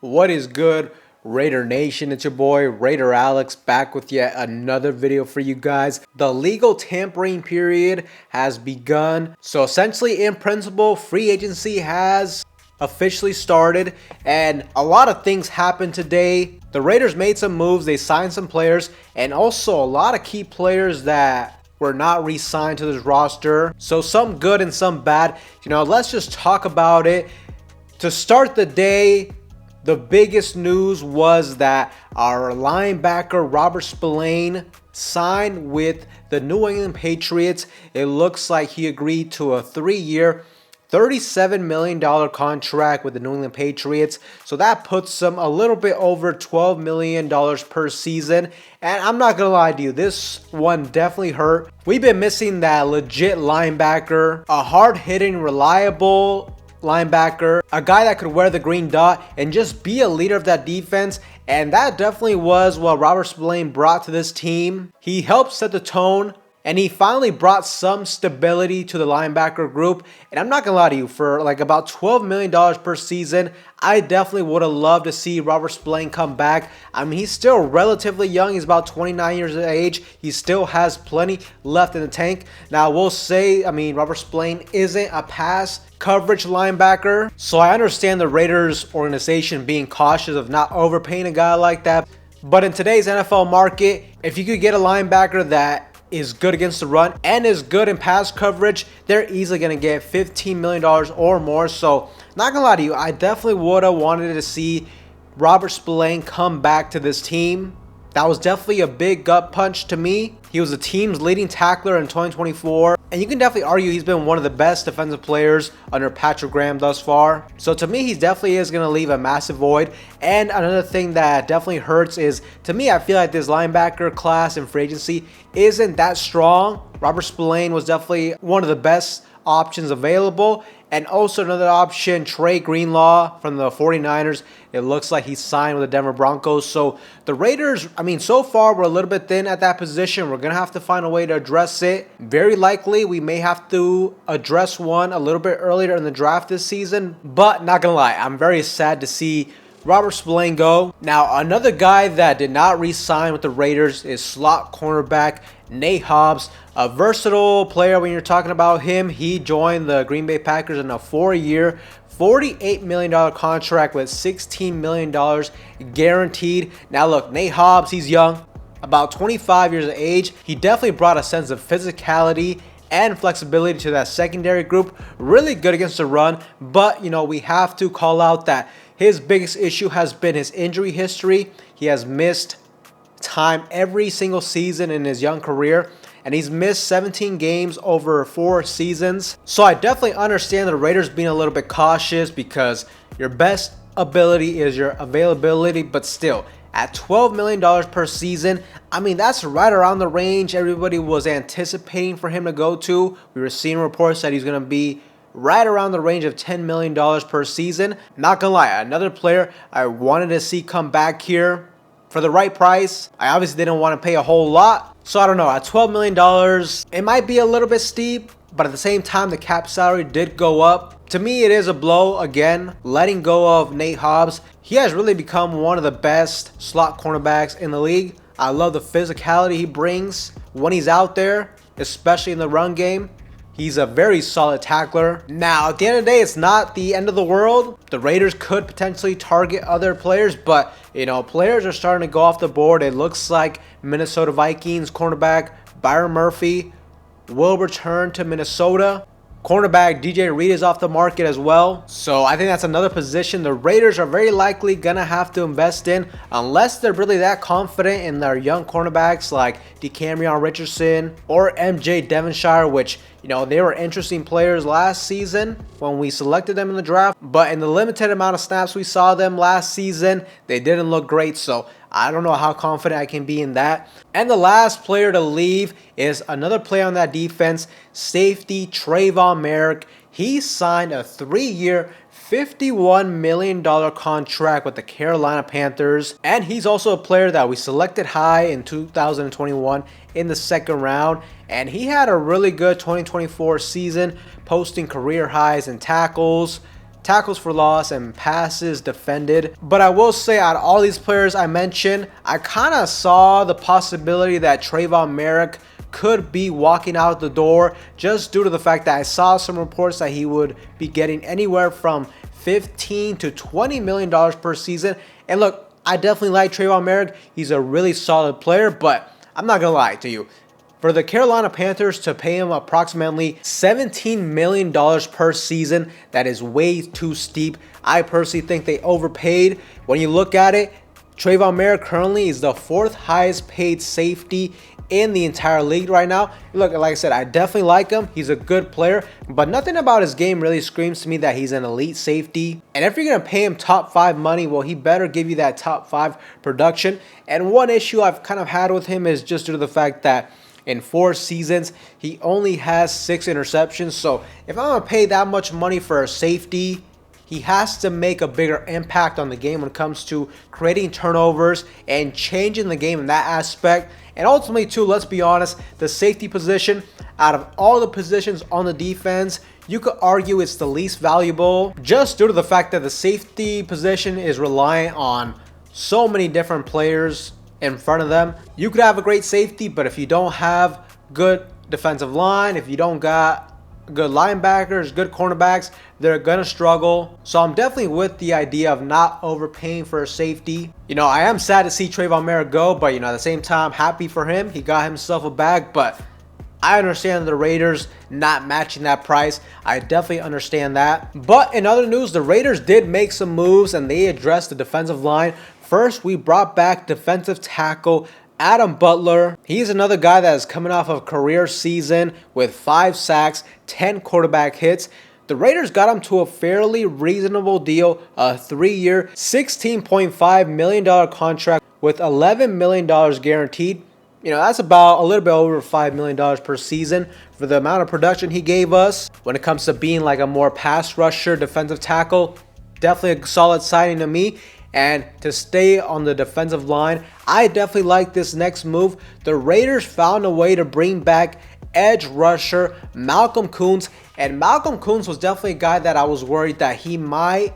What is good, Raider Nation? It's your boy Raider Alex back with yet another video for you guys. The legal tampering period has begun. So essentially, in principle, free agency has officially started and a lot of things happened today. The Raiders made some moves, they signed some players, and also a lot of key players that were not re-signed to this roster. So some good and some bad. Let's just talk about it. To start the day, the biggest news was that our linebacker Robert Spillane signed with the New England Patriots. It looks like he agreed to a 3-year, $37 million contract with the New England Patriots. So that puts him a little bit over $12 million per season. And I'm not going to lie to you, this one definitely hurt. We've been missing that legit linebacker, a hard-hitting, reliable linebacker, a guy that could wear the green dot and just be a leader of that defense. And that definitely was what Robert Spillane brought to this team. He helped set the tone, and he finally brought some stability to the linebacker group. And I'm not gonna lie to you, for like about $12 million per season, I definitely would have loved to see Robert Spillane come back. I mean, he's still relatively young. He's about 29 years of age. He still has plenty left in the tank. Now, we'll say, Robert Spillane isn't a pass coverage linebacker. So I understand the Raiders organization being cautious of not overpaying a guy like that. But in today's NFL market, if you could get a linebacker that is good against the run and is good in pass coverage, they're easily going to get $15 million or more. So not gonna lie to you, I definitely would have wanted to see Robert Spillane come back to this team. That was definitely a big gut punch to me. He was the team's leading tackler in 2024. And you can definitely argue he's been one of the best defensive players under Patrick Graham thus far. So to me, he definitely is going to leave a massive void. And another thing that definitely hurts is, to me, I feel like this linebacker class in free agency isn't that strong. Robert Spillane was definitely one of the best options available. And also another option, Trey Greenlaw from the 49ers. It looks like he signed with the Denver Broncos. So the Raiders, so far we're a little bit thin at that position. We're going to have to find a way to address it. Very likely we may have to address one a little bit earlier in the draft this season. But not going to lie, I'm very sad to see Robert Spillane go. Now, another guy that did not re-sign with the Raiders is slot cornerback Nate Hobbs, a versatile player. When you're talking about him, he joined the Green Bay Packers in a 4-year, $48 million contract with $16 million guaranteed. Now look, Nate Hobbs, he's young, about 25 years of age. He definitely brought a sense of physicality and flexibility to that secondary group. Really good against the run, but we have to call out that his biggest issue has been his injury history. He has missed time every single season in his young career, and he's missed 17 games over 4 seasons. So I definitely understand the Raiders being a little bit cautious because your best ability is your availability, but still, at $12 million per season, that's right around the range everybody was anticipating for him to go to. We were seeing reports that he's going to be right around the range of $10 million per season. Not gonna lie, another player I wanted to see come back here for the right price. I obviously didn't want to pay a whole lot. So I don't know, at $12 million, it might be a little bit steep, but at the same time, the cap salary did go up. To me, it is a blow, again, letting go of Nate Hobbs. He has really become one of the best slot cornerbacks in the league. I love the physicality he brings when he's out there, especially in the run game. He's a very solid tackler. Now, at the end of the day, it's not the end of the world. The Raiders could potentially target other players, but, players are starting to go off the board. It looks like Minnesota Vikings cornerback Byron Murphy will return to Minnesota. Cornerback DJ Reed is off the market as well. So I think that's another position the Raiders are very likely going to have to invest in unless they're really that confident in their young cornerbacks like DeCamerion Richardson or MJ Devonshire, which, they were interesting players last season when we selected them in the draft. But in the limited amount of snaps we saw them last season, they didn't look great. So I don't know how confident I can be in that. And the last player to leave is another player on that defense, safety Tre'von Moehrig. He signed a 3-year, $51 million contract with the Carolina Panthers. And he's also a player that we selected high in 2021 in the 2nd round. And he had a really good 2024 season, posting career highs in tackles, tackles for loss, and passes defended. But I will say, out of all these players I mentioned, I kind of saw the possibility that Tre'von Moehrig could be walking out the door, just due to the fact that I saw some reports that he would be getting anywhere from $15 to $20 million per season. And look, I definitely like Tre'von Moehrig. He's a really solid player, but I'm not gonna lie to you. For the Carolina Panthers to pay him approximately $17 million per season, that is way too steep. I personally think they overpaid. When you look at it, Tre'von Moehrig currently is the 4th highest paid safety in the entire league right now. Look, like I said, I definitely like him. He's a good player, but nothing about his game really screams to me that he's an elite safety. And if you're going to pay him top 5 money, well, he better give you that top 5 production. And one issue I've kind of had with him is just due to the fact that in 4 seasons, he only has 6 interceptions. So if I'm going to pay that much money for a safety, he has to make a bigger impact on the game when it comes to creating turnovers and changing the game in that aspect. And ultimately, too, let's be honest, the safety position, out of all the positions on the defense, you could argue it's the least valuable, just due to the fact that the safety position is reliant on so many different players in front of them. You could have a great safety, but if you don't have good defensive line, if you don't got good linebackers, good cornerbacks, they're gonna struggle. So I'm definitely with the idea of not overpaying for a safety. You know, I am sad to see Tre'von Moehrig go, but you know, at the same time, happy for him. He got himself a bag, but I understand the Raiders not matching that price. I definitely understand that. But in other news, the Raiders did make some moves and they addressed the defensive line. First, we brought back defensive tackle Adam Butler. He's another guy that is coming off of a career season with 5 sacks, 10 quarterback hits. The Raiders got him to a fairly reasonable deal, a 3-year, $16.5 million contract with $11 million guaranteed. You know, that's about a little bit over $5 million per season for the amount of production he gave us. When it comes to being like a more pass rusher, defensive tackle, definitely a solid signing to me. And to stay on the defensive line, I definitely like this next move. The Raiders found a way to bring back edge rusher Malcolm Koonce. And Malcolm Koonce was definitely a guy that I was worried that he might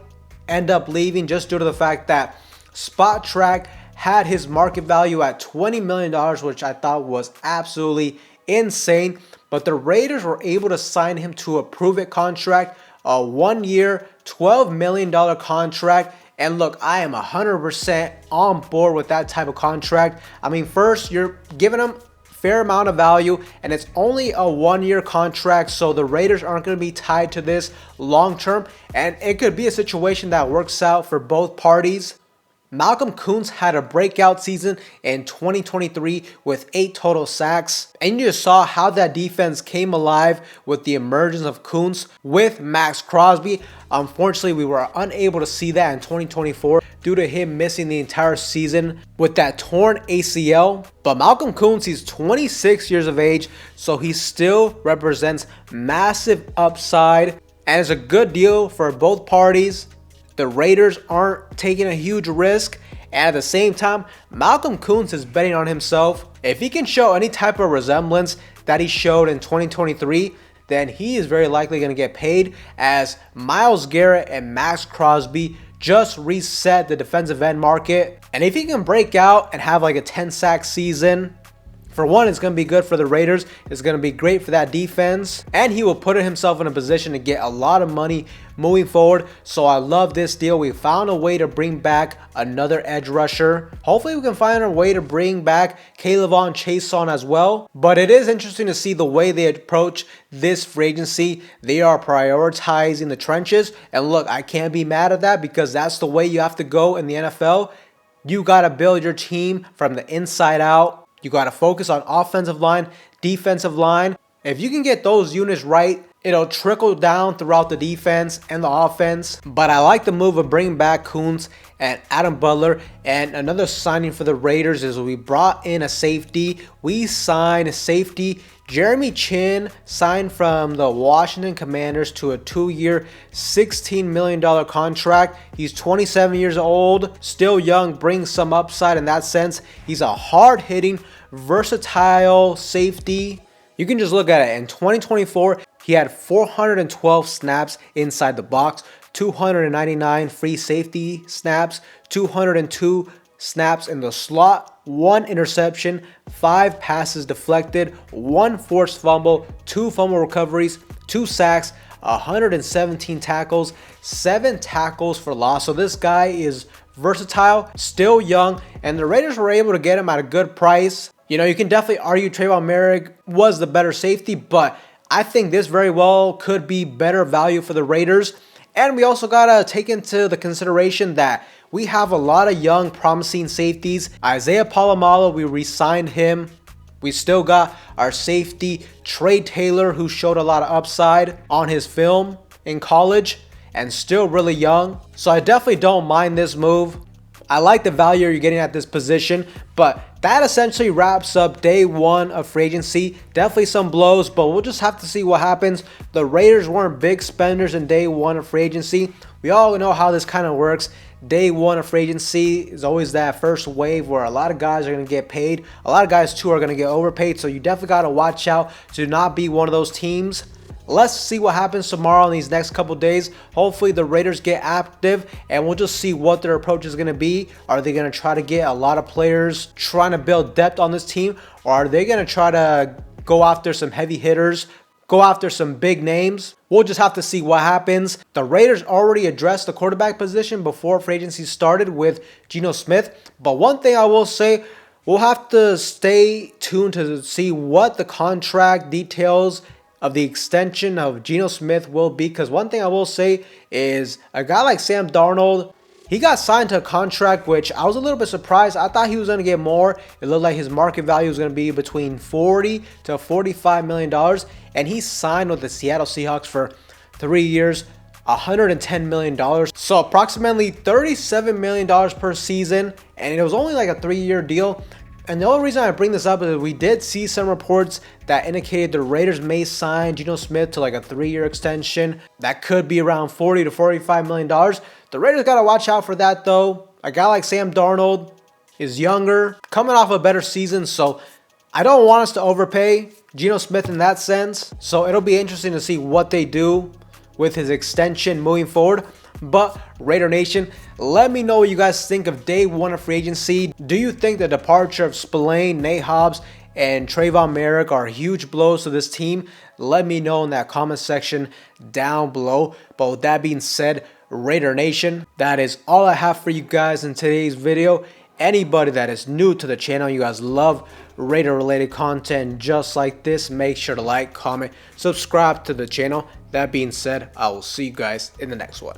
end up leaving, just due to the fact that Spot Track had his market value at $20 million, which I thought was absolutely insane. But the Raiders were able to sign him to a prove-it contract, a 1-year, $12 million contract. And look, I am 100% on board with that type of contract. I mean, first, you're giving him a fair amount of value, and it's only a 1-year contract, so the Raiders aren't going to be tied to this long term, and it could be a situation that works out for both parties. Malcolm Koonce had a breakout season in 2023 with 8 total sacks. And you just saw how that defense came alive with the emergence of Koonce with Max Crosby. Unfortunately, we were unable to see that in 2024 due to him missing the entire season with that torn ACL. But Malcolm Koonce, he's 26 years of age, so he still represents massive upside. And it's a good deal for both parties. The Raiders aren't taking a huge risk, and at the same time, Malcolm Koonce is betting on himself. If he can show any type of resemblance that he showed in 2023, then he is very likely going to get paid, as Myles Garrett and Max Crosby just reset the defensive end market. And if he can break out and have like a 10-sack season, for one, it's going to be good for the Raiders. It's going to be great for that defense. And he will put himself in a position to get a lot of money moving forward. So I love this deal. We found a way to bring back another edge rusher. Hopefully we can find a way to bring back K'Lavon Chaisson as well. But it is interesting to see the way they approach this free agency. They are prioritizing the trenches. And look, I can't be mad at that, because that's the way you have to go in the NFL. You got to build your team from the inside out. You got to focus on offensive line, defensive line. If you can get those units right, it'll trickle down throughout the defense and the offense. But I like the move of bringing back Koonce and Adam Butler. And another signing for the Raiders is we brought in a safety. We signed a safety. Jeremy Chinn signed from the Washington Commanders to a 2-year, $16 million contract. He's 27 years old, still young, brings some upside in that sense. He's a hard-hitting, versatile safety. You can just look at it. In 2024, he had 412 snaps inside the box, 299 free safety snaps, 202 snaps in the slot, 1 interception, 5 passes deflected, 1 forced fumble, 2 fumble recoveries, 2 sacks, 117 tackles, 7 tackles for loss. So this guy is versatile, still young, and the Raiders were able to get him at a good price. You know, you can definitely argue Tre'von Moehrig was the better safety, but I think this very well could be better value for the Raiders. And we also got to take into the consideration that we have a lot of young, promising safeties. Isaiah Polamalu, we re-signed him. We still got our safety, Trey Taylor, who showed a lot of upside on his film in college and still really young. So I definitely don't mind this move. I like the value you're getting at this position, but that essentially wraps up day 1 of free agency. Definitely some blows, but we'll just have to see what happens. The Raiders weren't big spenders in day 1 of free agency. We all know how this kind of works. Day 1 of free agency is always that first wave where a lot of guys are going to get paid. A lot of guys too are going to get overpaid, so you definitely got to watch out to not be one of those teams. Let's see what happens tomorrow in these next couple days. Hopefully the Raiders get active and we'll just see what their approach is going to be. Are they going to try to get a lot of players trying to build depth on this team? Or are they going to try to go after some heavy hitters, go after some big names? We'll just have to see what happens. The Raiders already addressed the quarterback position before free agency started with Geno Smith. But one thing I will say, we'll have to stay tuned to see what the contract details of the extension of Geno Smith will be, because one thing I will say is a guy like Sam Darnold, he got signed to a contract which I was a little bit surprised. I thought he was going to get more. It looked like his market value was going to be between $40 to $45 million, and he signed with the Seattle Seahawks for 3 years, $110 million. So approximately $37 million per season, and it was only like a 3-year deal. And the only reason I bring this up is we did see some reports that indicated the Raiders may sign Geno Smith to like a 3-year extension. That could be around $40 to $45 million. The Raiders got to watch out for that though. A guy like Sam Darnold is younger, coming off a better season, so I don't want us to overpay Geno Smith in that sense. So it'll be interesting to see what they do with his extension moving forward. But Raider Nation, let me know what you guys think of day 1 of free agency. Do you think the departure of Spillane, Nate Hobbs, and Tre'von Moehrig are huge blows to this team? Let me know in that comment section down below. But with that being said, Raider Nation, that is all I have for you guys in today's video. Anybody that is new to the channel, you guys love Raider related content just like this, make sure to like, comment, subscribe to the channel. That being said, I will see you guys in the next one.